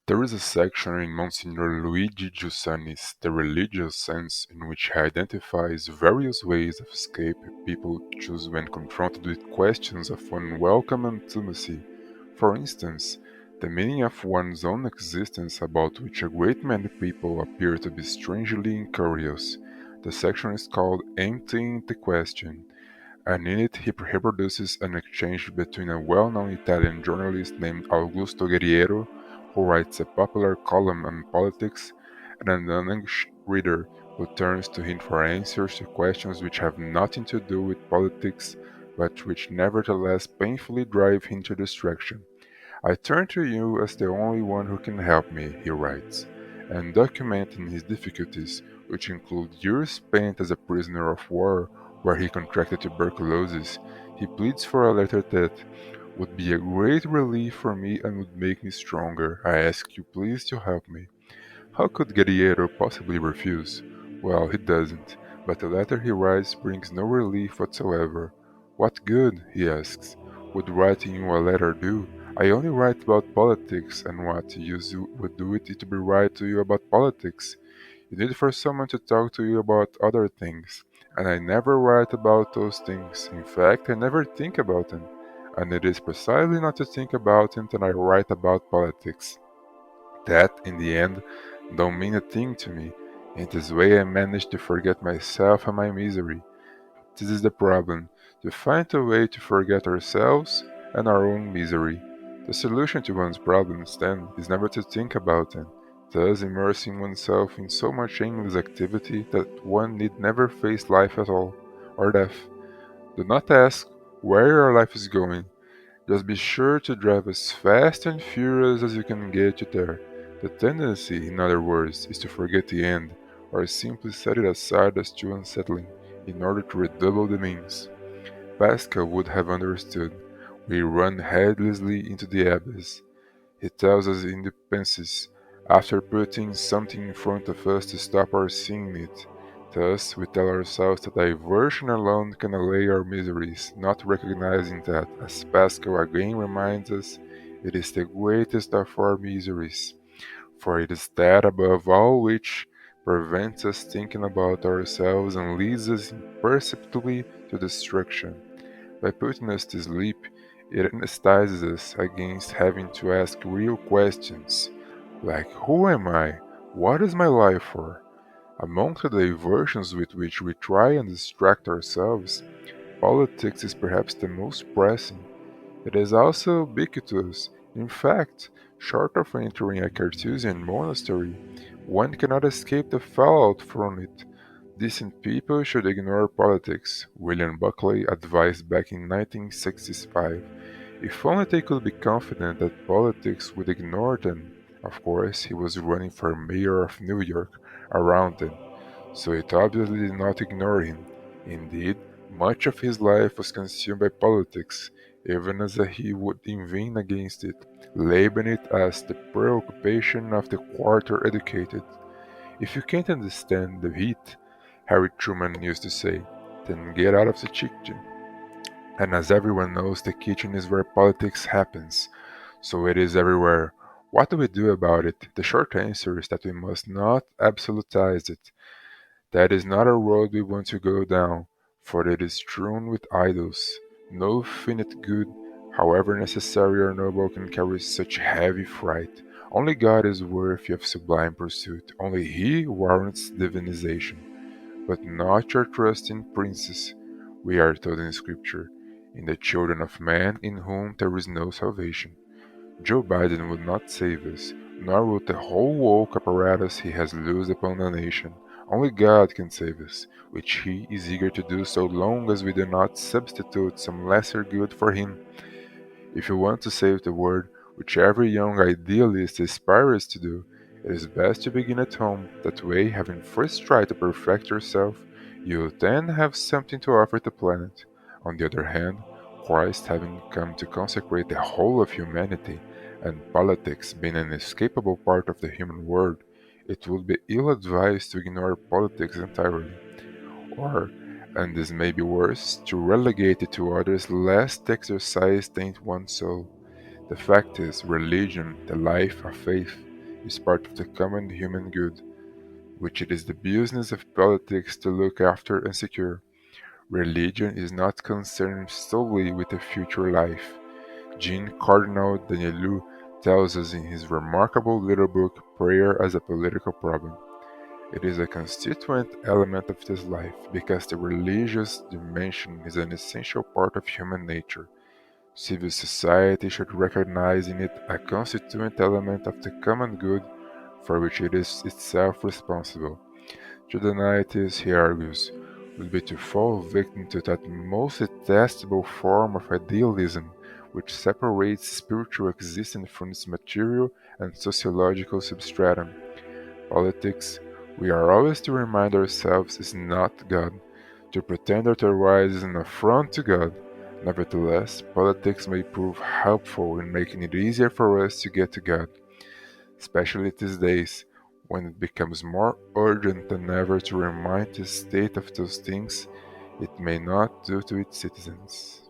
There is a section in Monsignor Luigi Giussani's The Religious Sense in which he identifies various ways of escape people choose when confronted with questions of unwelcome intimacy. For instance, the meaning of one's own existence, about which a great many people appear to be strangely incurious. The section is called Emptying the Question, and in it he reproduces an exchange between a well-known Italian journalist named Augusto Guerriero, who writes a popular column on politics, and an English reader who turns to him for answers to questions which have nothing to do with politics, but which nevertheless painfully drive him to distraction. I turn to you as the only one who can help me, he writes, and documenting his difficulties, which include years spent as a prisoner of war where he contracted tuberculosis, he pleads for a letter that would be a great relief for me and would make me stronger. I ask you please to help me. How could Guerriero possibly refuse? Well, he doesn't, but the letter he writes brings no relief whatsoever. What good, he asks, would writing you a letter do? I only write about politics, and what use would do it to be write to you about politics? You need for someone to talk to you about other things, and I never write about those things. In fact, I never think about them, and it is precisely not to think about them that I write about politics. That, in the end, don't mean a thing to me. In this way I manage to forget myself and my misery. This is the problem, to find a way to forget ourselves and our own misery. The solution to one's problems, then, is never to think about them, thus immersing oneself in so much aimless activity that one need never face life at all, or death. Do not ask where your life is going, just be sure to drive as fast and furious as you can get you there. The tendency, in other words, is to forget the end, or simply set it aside as too unsettling, in order to redouble the means. Pascal would have understood. We run headlessly into the abyss. He tells us in the Pensis, after putting something in front of us to stop our seeing it. Thus, we tell ourselves that diversion alone can allay our miseries, not recognizing that, as Pascal again reminds us, it is the greatest of our miseries, for it is that above all which prevents us thinking about ourselves and leads us imperceptibly to destruction. By putting us to sleep, it anesthetizes us against having to ask real questions, like who am I? What is my life for? Among the diversions with which we try and distract ourselves, politics is perhaps the most pressing. It is also ubiquitous. In fact, short of entering a Cartesian monastery, one cannot escape the fallout from it. Decent people should ignore politics, William Buckley advised back in 1965. If only they could be confident that politics would ignore them. Of course, he was running for mayor of New York around them, so it obviously did not ignore him. Indeed, much of his life was consumed by politics, even as he would inveight against it, labeling it as the preoccupation of the quarter educated. If you can't understand the heat, Harry Truman used to say, then get out of the kitchen. And as everyone knows, the kitchen is where politics happens, so it is everywhere. What do we do about it? The short answer is that we must not absolutize it. That is not a road we want to go down, for it is strewn with idols. No finite good, however necessary or noble, can carry such heavy freight. Only God is worthy of sublime pursuit. Only He warrants divinization. But not your trust in princes, we are told in Scripture, in the children of men in whom there is no salvation. Joe Biden would not save us, nor would the whole woke apparatus he has loosed upon the nation. Only God can save us, which He is eager to do so long as we do not substitute some lesser good for Him. If you want to save the world, which every young idealist aspires to do, it is best to begin at home. That way, having first tried to perfect yourself, you will then have something to offer the planet. On the other hand, Christ having come to consecrate the whole of humanity, and politics being an inescapable part of the human world, it would be ill advised to ignore politics entirely, or, and this may be worse, to relegate it to others lest the exercise taint one's soul. The fact is, religion, the life of faith, is part of the common human good, which it is the business of politics to look after and secure. Religion is not concerned solely with the future life. Jean Cardinal Danielou tells us in his remarkable little book Prayer as a Political Problem. It is a constituent element of this life because the religious dimension is an essential part of human nature. Civil society should recognize in it a constituent element of the common good for which it is itself responsible. To deny this, he argues, would be to fall victim to that most detestable form of idealism which separates spiritual existence from its material and sociological substratum. Politics, we are always to remind ourselves, is not God. To pretend otherwise is an affront to God. Nevertheless, politics may prove helpful in making it easier for us to get to God, especially these days, when it becomes more urgent than ever to remind the state of those things it may not do to its citizens.